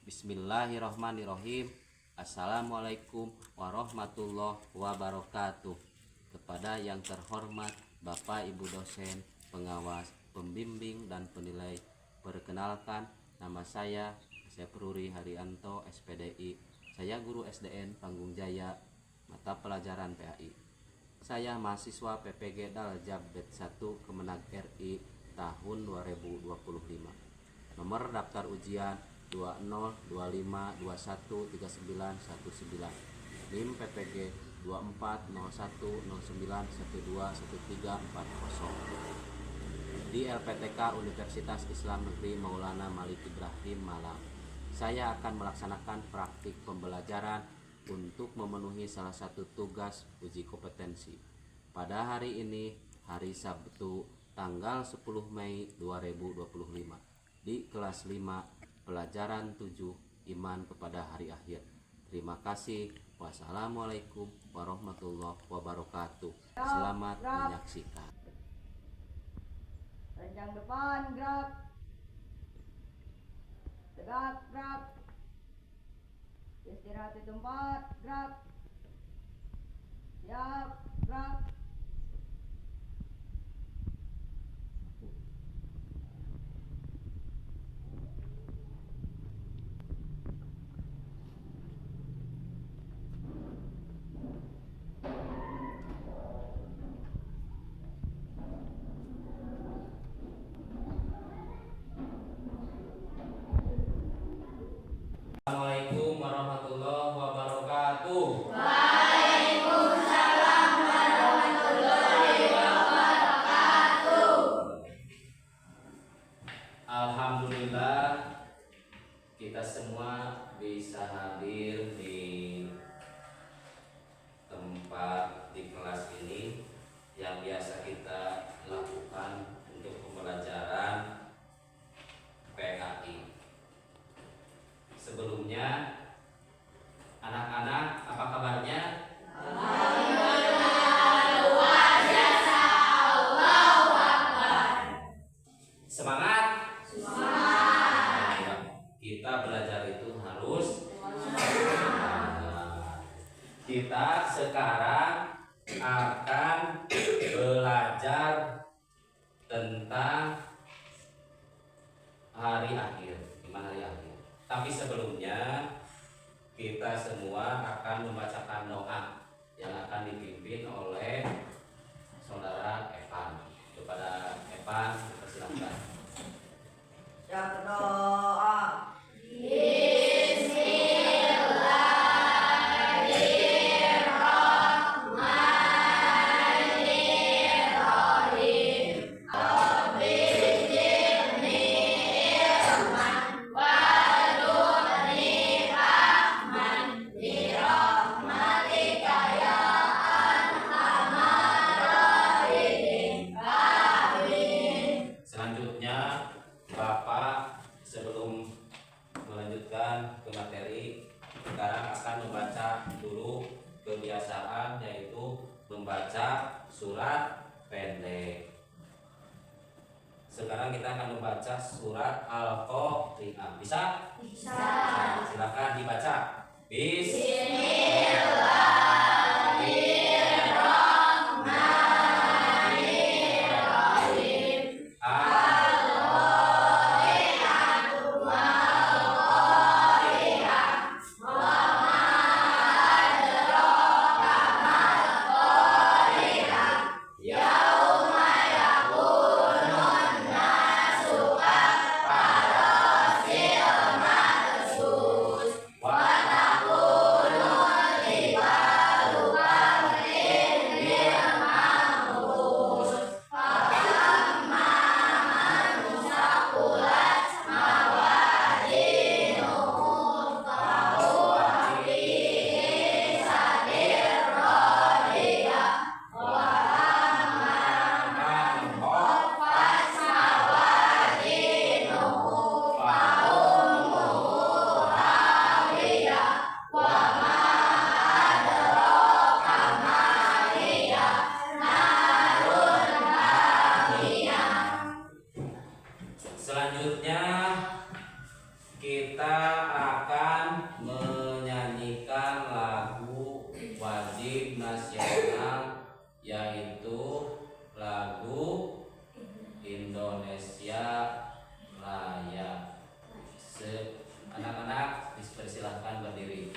Bismillahirrahmanirrahim. Assalamualaikum warahmatullahi wabarakatuh. Kepada yang terhormat Bapak Ibu dosen, pengawas, pembimbing dan penilai, perkenalkan nama saya Sepruri Haryanto SPDI. Saya guru SDN Panggung Jaya, mata pelajaran PAI. Saya mahasiswa PPG Daljab Bet 1 Kemenag RI tahun 2025. Nomor daftar ujian 2025213919, NIM PPG 240109121340 di LPTK Universitas Islam Negeri Maulana Malik Ibrahim Malang. Saya akan melaksanakan praktik pembelajaran untuk memenuhi salah satu tugas uji kompetensi. Pada hari ini, hari Sabtu, tanggal 10 Mei 2025, di kelas 5 pelajaran 7 iman kepada hari akhir. Terima kasih. Wassalamualaikum warahmatullahi wabarakatuh. Selamat menyaksikan. Rencang depan gerak. Tegak gerak. Istirahat di tempat gerak. Siap gerak. Assalamualaikum warahmatullahi wabarakatuh. Waalaikumsalam warahmatullahi wabarakatuh. Alhamdulillah kita semua bisa hadir di tempat di kelas ini yang biasa kita lakukan untuk pembelajaran PAI. Sebelumnya, anak-anak apa kabarnya? Alhamdulillah, luar biasa. Allahu Akbar. Semangat? Semangat. Nah, kita belajar itu harus semangat. Kita sekarang akan belajar tentang hari akhir, iman hari akhir. Tapi sebelumnya kita semua akan membacakan doa yang akan dipimpin oleh saudara Evan. Kepada Evan, dipersilakan. Yang berdoa. Selanjutnya, Bapak sebelum melanjutkan ke materi, sekarang akan membaca dulu kebiasaan, yaitu membaca surat pendek. Sekarang kita akan membaca surat Al-Qari'ah. Bisa? Bisa. Silakan dibaca. nasional, yaitu lagu Indonesia Raya. Anak-anak dipersilahkan berdiri.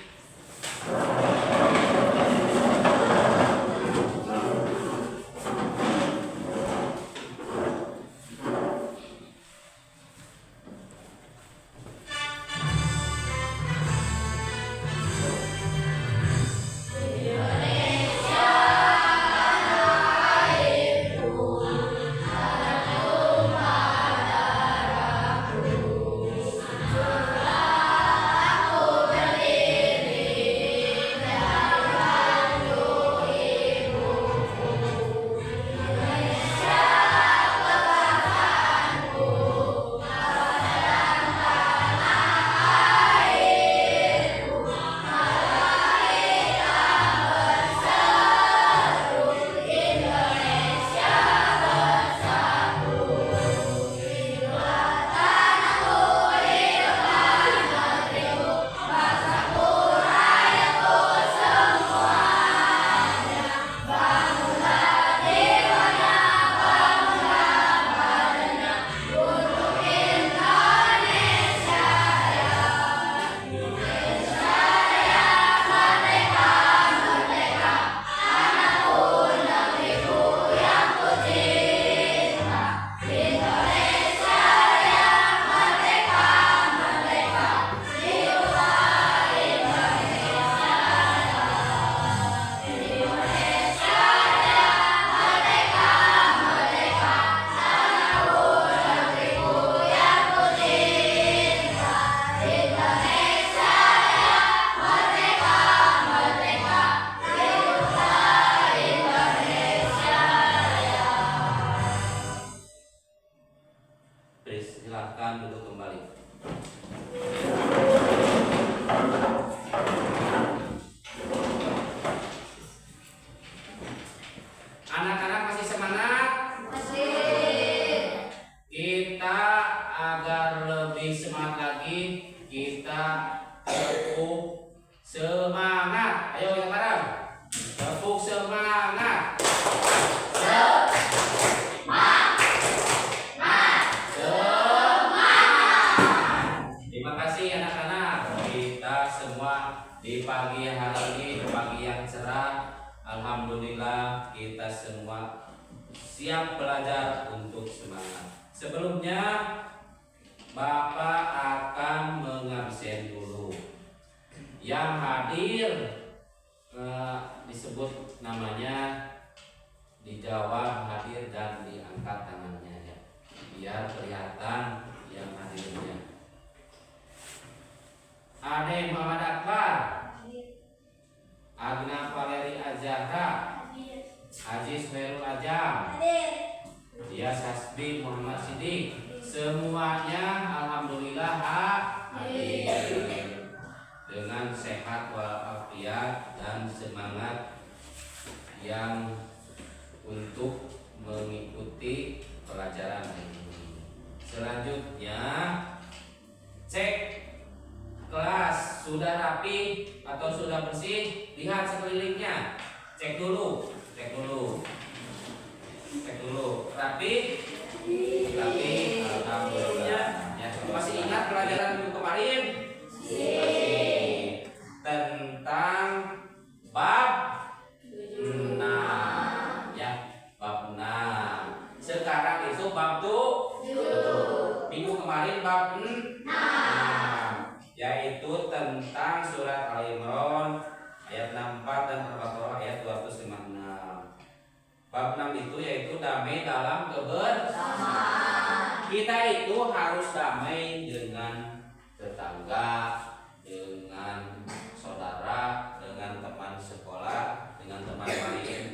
Silakan duduk kembali. Anak-anak masih semangat? Masih. Kita agar lebih semangat lagi, kita tepuk semangat. Ayo yang bareng. Tepuk semangat. Terima kasih anak-anak. Kita semua di pagi hari ini, pagi yang cerah, alhamdulillah kita semua siap belajar untuk semangat. Sebelumnya Bapak akan mengabsen dulu. Yang hadir disebut namanya, dijawab hadir dan diangkat tangannya ya, biar kelihatan yang hadirnya. Ade Muhammad Akbar, Agna Valeri Azahra, Aziz Khairul Ajam, Dias Hasbi Muhammad Sidik, semuanya alhamdulillah hadir dengan sehat walafiat dan semangat yang untuk mengikuti pelajaran ini. Selanjutnya cek kelas sudah rapi atau sudah bersih, lihat sekelilingnya, cek dulu, rapi, alhamdulillah. Ya, masih ingat pelajaran minggu kemarin? Tentang bab 6, ya, bab 6. Sekarang itu bab 7. Minggu kemarin bab 6. Yaitu tentang surat Al-Imran ayat 64 dan Al-Baqarah ayat 256. Bab 6 itu yaitu damai dalam kebersamaan. Kita itu harus damai dengan tetangga, dengan saudara, dengan teman sekolah, dengan teman lain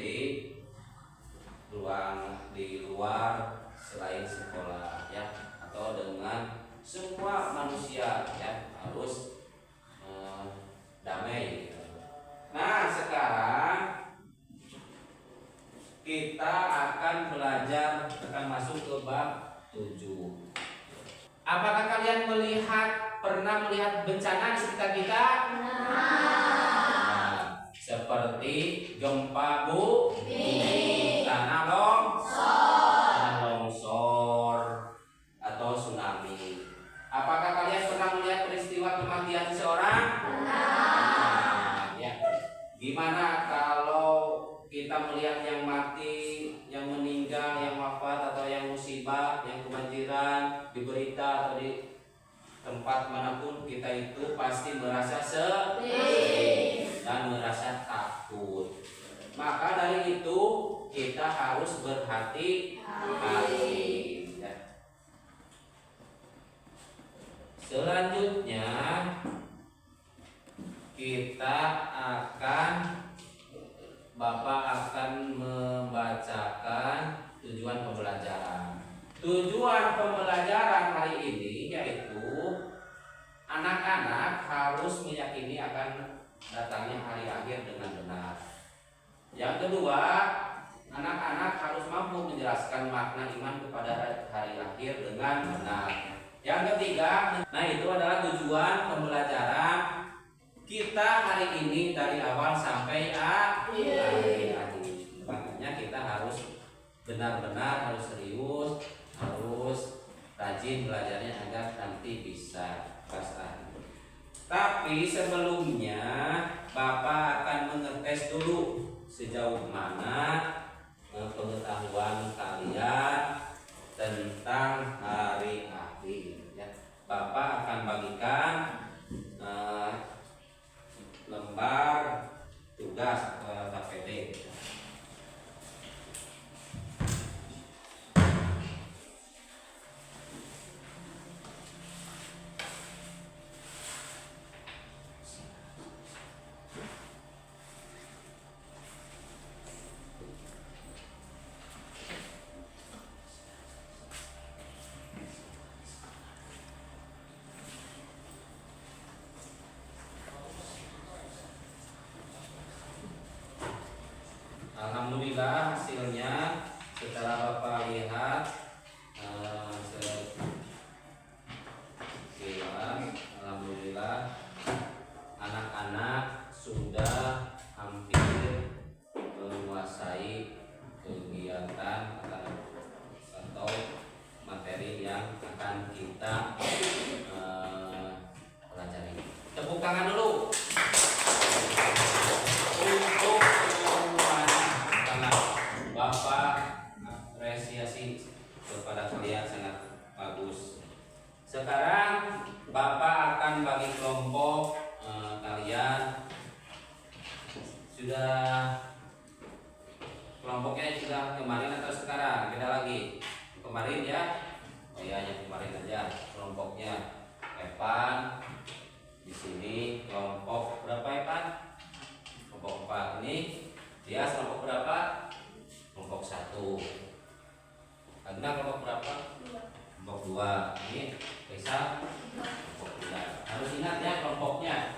di luar selain sekolah ya, atau dengan semua manusia ya, harus damai. Nah, sekarang kita akan belajar, akan masuk ke bab 7. Apakah kalian pernah melihat bencana di sekitar kita? Nah, seperti gempa bumi, tanah longsor atau tsunami. Apakah kalian pernah melihat peristiwa kematian seseorang? Nah, ya. Gimana kalau kita melihat yang mati, yang meninggal, yang wafat atau yang musibah, yang kebanjiran di berita atau di tempat manapun, kita itu pasti merasa sedih dan merasa takut. Maka dari itu kita harus berhati-hati. Ya. Selanjutnya Bapak akan membacakan tujuan pembelajaran. Tujuan pembelajaran hari ini yaitu anak-anak harus meyakini akan datangnya hari akhir dengan benar. Yang kedua, anak-anak harus mampu menjelaskan makna iman kepada hari akhir dengan benar. Yang ketiga, nah itu adalah tujuan pembelajaran kita hari ini dari awal sampai akhir. Makanya kita harus benar-benar harus serius, harus rajin belajarnya agar nanti bisa pas akhir. Tapi sebelumnya Bapak akan mengetes dulu sejauh mana pengetahuan kalian tentang hari akhir. Ya. Bapak akan bagikan lembar tugas KPD. Alhamdulillah hasilnya setelah Bapak lihat alhamdulillah anak-anak sudah hampir menguasai kegiatan atau materi yang akan kita pelajari. Tepuk tangan dulu untuk Bapak apresiasi kepada kalian sangat bagus. Sekarang Bapak akan bagi kelompok kalian. Sudah kelompoknya sudah kemarin atau sekarang? Beda lagi. Kemarin ya. Oh iya, yang kemarin aja kelompoknya. Evan di sini kelompok berapa Evan? Kelompok 4 ini. Dia kelompok berapa? Kelompok 1. Agna kelompok berapa? 2. Kelompok 2. Ini Risa kelompok 3. Harus ingat ya kelompoknya.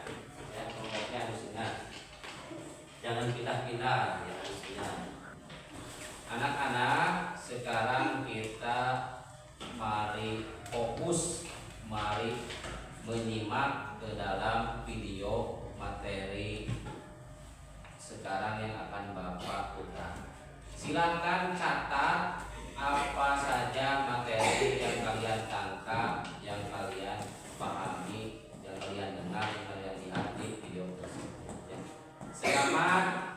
Ya, kelompoknya harus ingat. Jangan pindah-pindah, ya harus ingat. Anak-anak, sekarang kita mari fokus, mari menyimak ke dalam video materi sekarang yang akan Bapak putar. Silakan catat apa saja materi yang kalian tangkap, yang kalian pahami, yang kalian dengar, yang kalian lihat di video tersebut. Ya. Selamat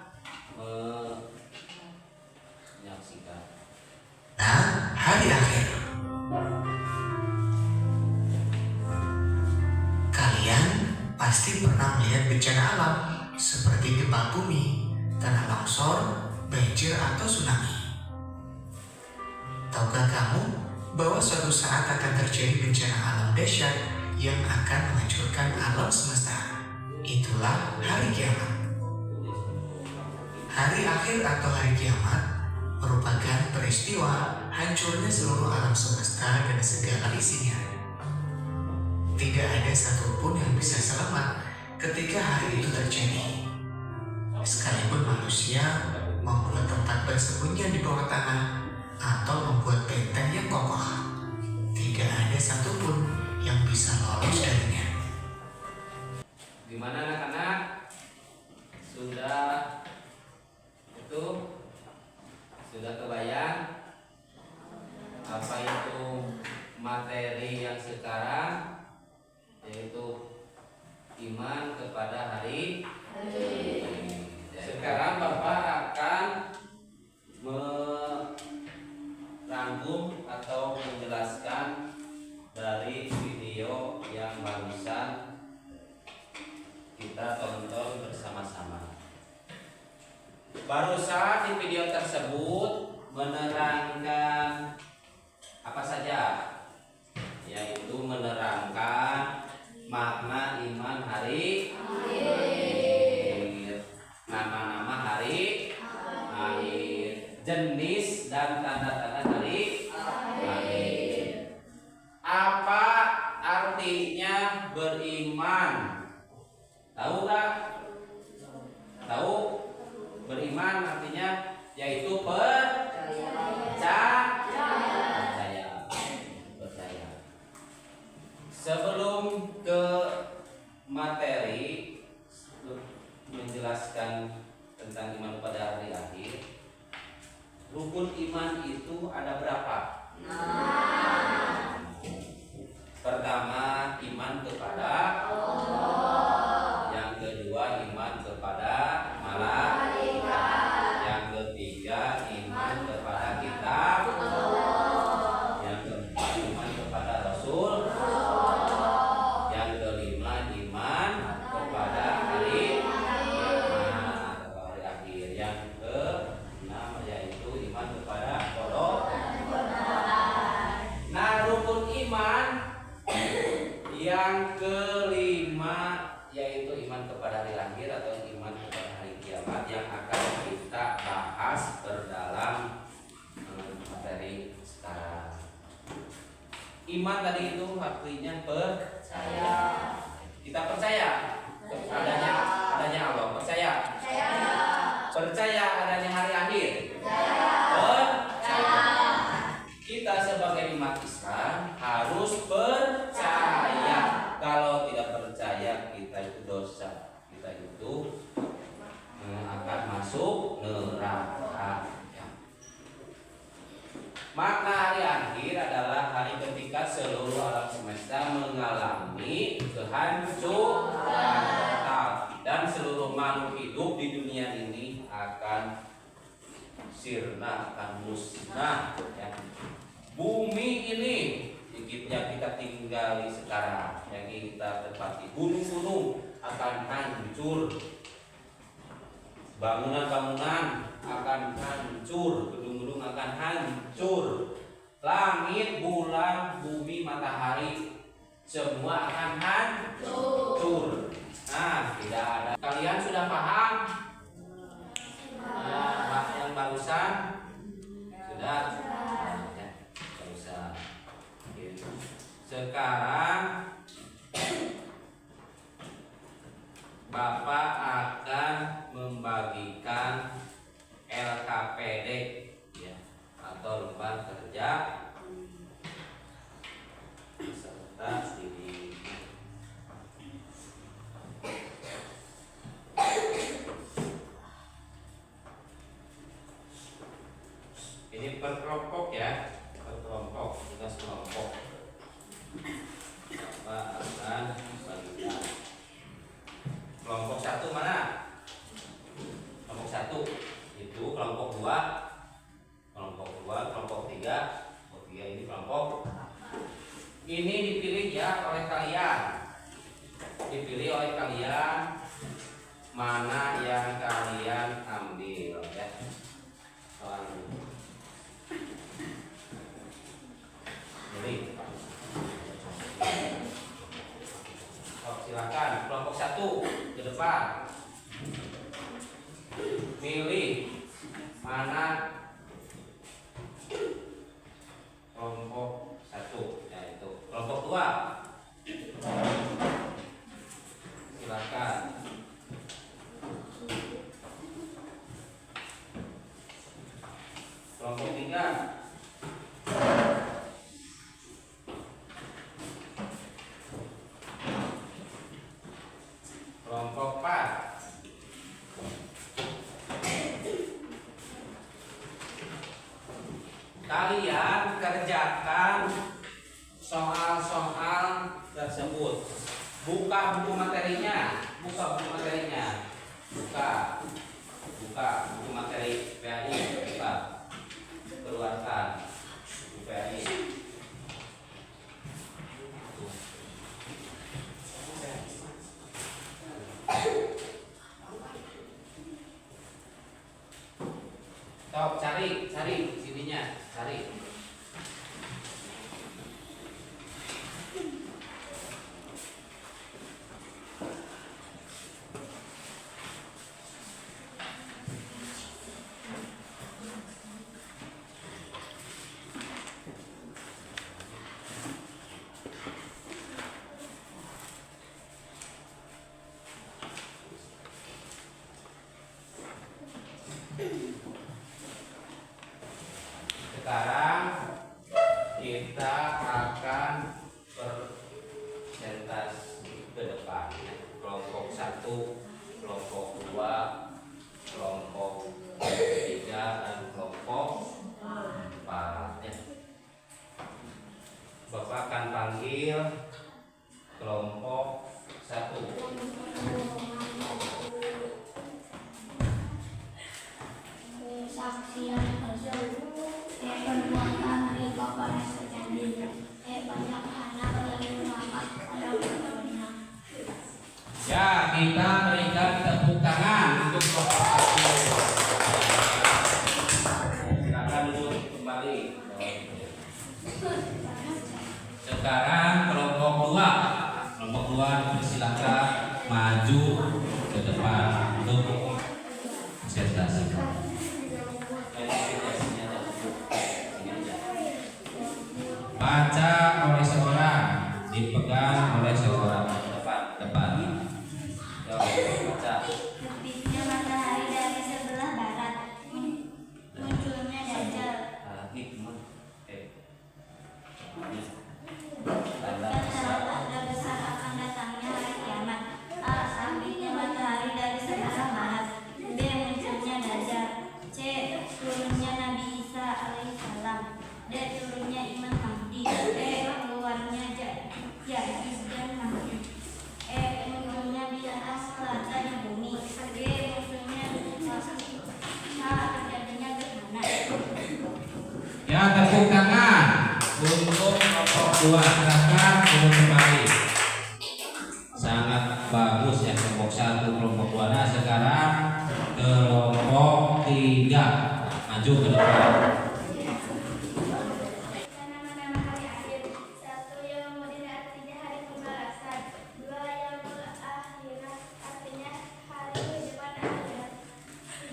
menyaksikan. Nah, hari akhir. Kalian pasti pernah melihat bencana alam seperti gempa bumi, tanah longsor, banjir atau tsunami. Tahukah kamu bahwa suatu saat akan terjadi bencana alam dahsyat yang akan menghancurkan alam semesta? Itulah hari kiamat. Hari akhir atau hari kiamat merupakan peristiwa hancurnya seluruh alam semesta dan segala isinya. Tidak ada satupun yang bisa selamat ketika hari itu terjadi. Sekalipun manusia membuat tempat bersembunyi di bawah tanah atau membuat benteng yang kokoh, tidak ada satupun yang bisa lolos darinya. Gimana anak-anak? Sudah itu sudah kebayang apa itu materi yang sekarang, yaitu iman kepada hari. Sekarang Bapak akan merangkum atau menjelaskan dari video yang barusan kita tonton bersama-sama. Barusan di video tersebut menerangkan apa saja, yaitu menerangkan makna iman hari akhir, nama-nama hari akhir, jenis dan tanda-tanda hari akhir. Apa artinya beriman? Tahu nggak? Tahu? Beriman artinya yaitu percaya. Sebelum ke materi menjelaskan tentang iman pada hari akhir, rukun iman itu ada berapa? Pertama, iman kepada Allah. Yang kedua, iman kepada malaikat. Yang ketiga, iman kepada kitab. Yang keempat, iman kepada Rasul. Yang kelima, iman kepada hari akhir. Yang keenam yaitu iman kepada qada. Nah, rukun iman yang kelima yaitu iman kepada hari akhir atau iman kepada hari kiamat, yang akan kita bahas berdalam materi sekarang. Iman tadi itu artinya percaya. Kita percaya adanya Allah, percaya adanya hari akhir, percaya. Kita sebagai umat Islam harus percaya. Kalau tidak percaya, kita itu dosa, kita itu akan masuk neraka. Makna hari akhir adalah hari ketika seluruh alam semesta mengalami kehancuran total dan seluruh makhluk hidup di dunia ini akan sirna, akan musnah. Bumi ini yang kita tinggali sekarang, yang kita tempati, gunung-gunung akan hancur, bangunan-bangunan akan hancur, gedung-gedung akan hancur, langit, bulan, bumi, matahari semua akan hancur. Nah, tidak ada. Kalian sudah paham? Yang barusan sudah. Sekarang Bapak akan membagikan LKPD ya, atau lembar kerja serta CD. Ini per kelompok ya, per kelompok, tugas kelompok. Bapak akan bagikan. Kelompok 1 mana? Kelompok 1 itu kelompok 2, kelompok 2, kelompok 3, kelompok 3 ini kelompok. Ini dipilih ya oleh kalian. Dipilih oleh kalian mana yang kalian ambil ya. Soalnya. Jadi silakan kelompok 1 ke depan. Pilih mana kelompok 1, yaitu kelompok 2. Silakan. Kelompok 3. Kelompok 4. kalian kerjakan soal-soal tersebut. Buka buku materinya, buka buku materinya, buka buku materi PAI, buka, keluarkan buku PAI. Stop, cari sininya, cari. Sekarang kita akan presentasi ke depan. Kelompok 1, kelompok 2, kelompok 3, dan kelompok 4. Bapak akan panggil kelompok 1. Kesaksian perbuatan dari Bapak Sejadi banyak anak yang selamat pada waktunya. Ya, kita berikan tepuk tangan untuk kelompok 1. Silakan duduk kembali. Sekarang kelompok 2. Kelompok 2 silakan maju ke depan untuk presentasi. Baca oleh seorang, dipegang oleh seorang. Depan. Baca. Terbitnya matahari dari sebelah barat, munculnya Dajjal. Tanda besar akan datangnya hari kiamat. A. Terbitnya matahari dari sebelah barat. B. Munculnya Dajjal. C. Turunnya Nabi Isa alaihissalam. D. Turunnya Imam Mahdi. E. Keluarnya Ya'juj dan Ma'juj. E. Munculnya binatang melata di bumi. G. Munculnya H. Terjadinya gerhana. Ya, tepuk tangan untuk kelompok 2. Silakan turun kembali. Sangat bagus ya kelompok 1, kelompok 2. Nah, sekarang kelompok 3 maju ke depan. Nama-nama hari akhir. 1. Yaumudin artinya hari pembalasan. 2. Yaumul akhirat artinya hari kehidupan akhirat.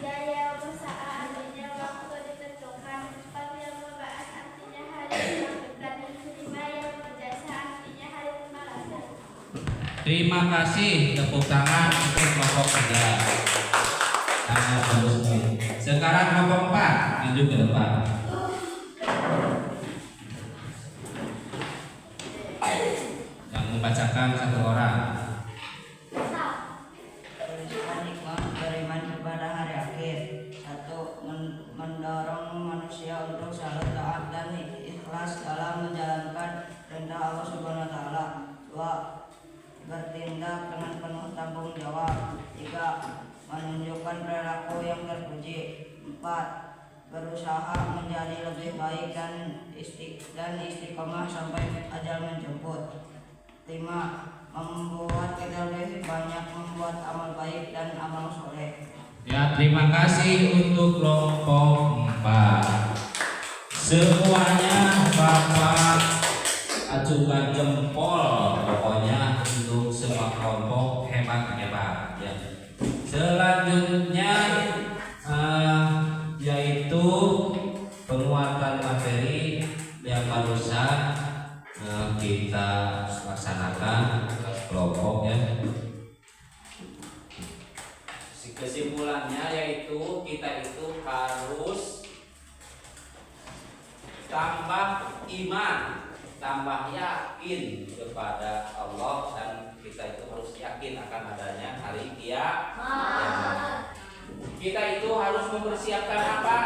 3. Yaumul sa'ah artinya waktu ditentukan. 4. Yaumul ba'ats artinya hari kebangkitan. 5. Yaumul jasa artinya hari pembalasan. Terima kasih, tepuk tangan untuk kelompok 3. Sangat bagus. Sekarang kelompok 4 maju ke depan. Yang membacakan satu orang. Hikmah beriman kepada hari akhir. 1. Mendorong manusia untuk selalu taat dan ikhlas dalam menjalankan perintah Allah Subhanahu wa taala. 2. Bertindak dengan penuh tanggung jawab. 3. Menunjukkan perilaku yang terpuji. 4. Berusaha menjadi lebih baik dan istiqomah sampai ajal menjemput. 5. Membuat kita lebih banyak membuat amal baik dan amal soleh. Ya, terima kasih untuk kelompok 4. Semuanya Bapak acungkan jempol pokoknya untuk semua kelompok hebat-hebat ya. Selanjutnya yaitu penguatan materi yang barusan kita laksanakan kelompok ya. Kesimpulannya yaitu kita itu harus tambah iman, tambah yakin kepada Allah, dan kita itu harus yakin akan adanya hari kiamat. Kita itu harus mempersiapkan apa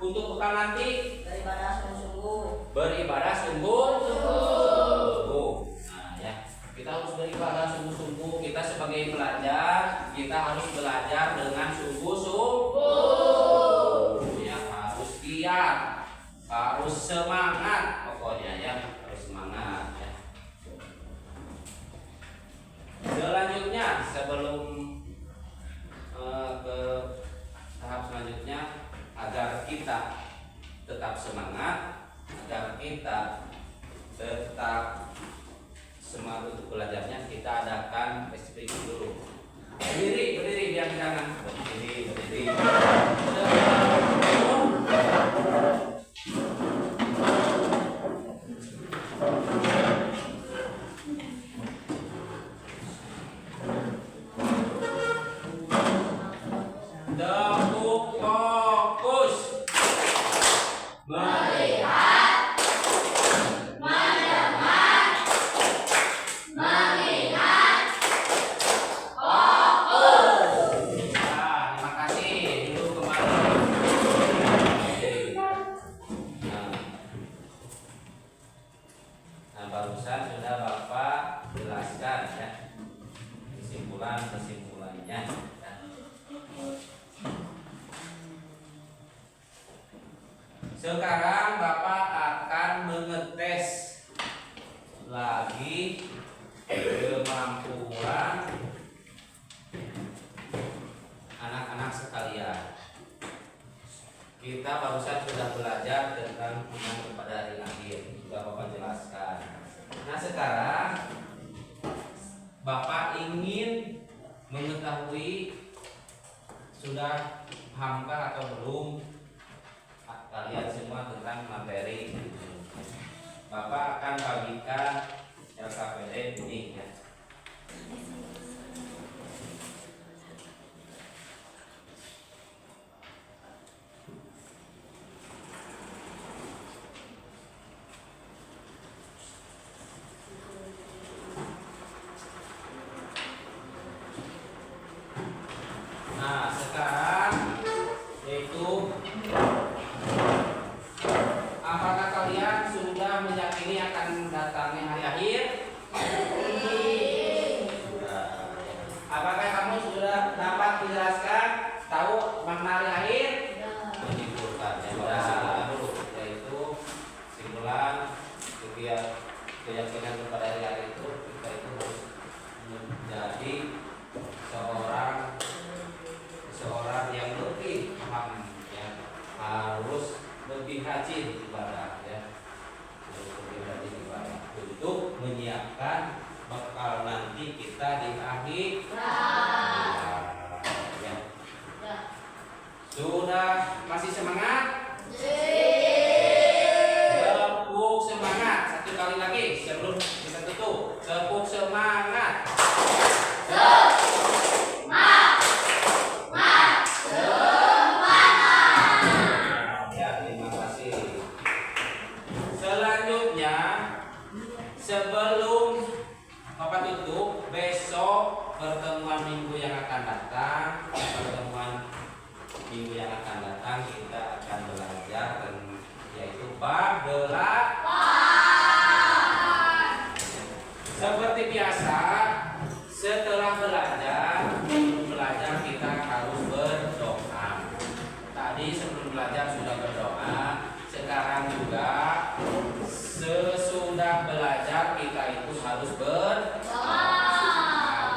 untuk bekal nanti Beribadah sungguh-sungguh. beribadah sungguh-sungguh. Nah ya, kita harus beribadah sungguh-sungguh. Kita sebagai pelajar, kita harus belajar dengan sungguh-sungguh. Ya, harus giat, harus semangat pokoknya ya, harus semangat ya. Selanjutnya sebelum ke tahap selanjutnya, agar kita tetap semangat, agar kita tetap semangat untuk belajarnya, kita adakan speak dulu. Berdiri biar jangan berdiri. Tepuk fokus. Melihat, mendengar, mengingat, fokus. Nah, terima kasih. Duduk kembali. Nah, barusan sudah Bapak jelaskan ya kesimpulannya. Sekarang Bapak akan mengetes lagi kemampuan anak-anak sekalian. Kita barusan sudah belajar tentang iman kepada hari akhir, sudah Bapak jelaskan. Nah sekarang Bapak ingin mengetahui sudah pahamkah atau belum kalian semua tentang materi ini. Bapak akan bagikan LKPD ini ya. Nah sekarang yaitu, apakah kalian sudah meyakini akan datangnya hari akhir? Sudah. Apakah kamu sudah dapat menjelaskan tahu makna hari akhir? Menyimpulkan ya. Sudah dulu, yaitu simpulan keyakinan kepada hari akhir itu, kita itu harus menjadi seorang yang lebih paham ya, harus lebih rajin ibadah ya, untuk menyiapkan bekal nanti kita di akhir ya. Sudah masih semangat? Tepuk semangat satu kali lagi sebelum kita tutup. Tepuk semangat. Sebelum Bapak tutup, besok pertemuan minggu yang akan datang, kita akan belajar yaitu bab 8. Seperti biasa, setelah belajar kita harus berdoa. Tadi sebelum belajar sudah berdoa, sekarang juga sesudah belajar kita itu harus berdoa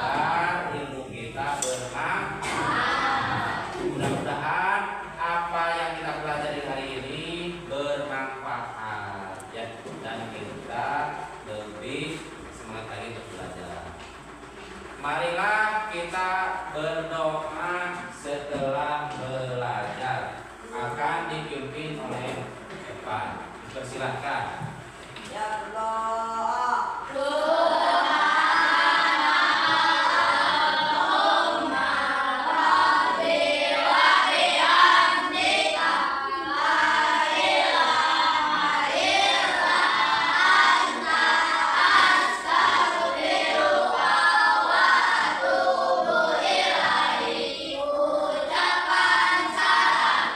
agar ilmu kita bermanfaat. Mudah-mudahan apa yang kita pelajari hari ini bermanfaat ya, dan kita lebih semangat lagi untuk belajar. Marilah kita berdoa setelah belajar. Akan dipimpin oleh Evan. Persilahkan. Ya Allah. Ucapan salam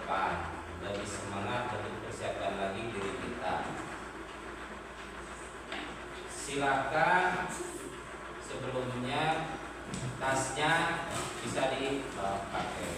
depan, lebih semangat untuk persiapkan lagi diri kita. Silakan sebelumnya tasnya bisa dipakai.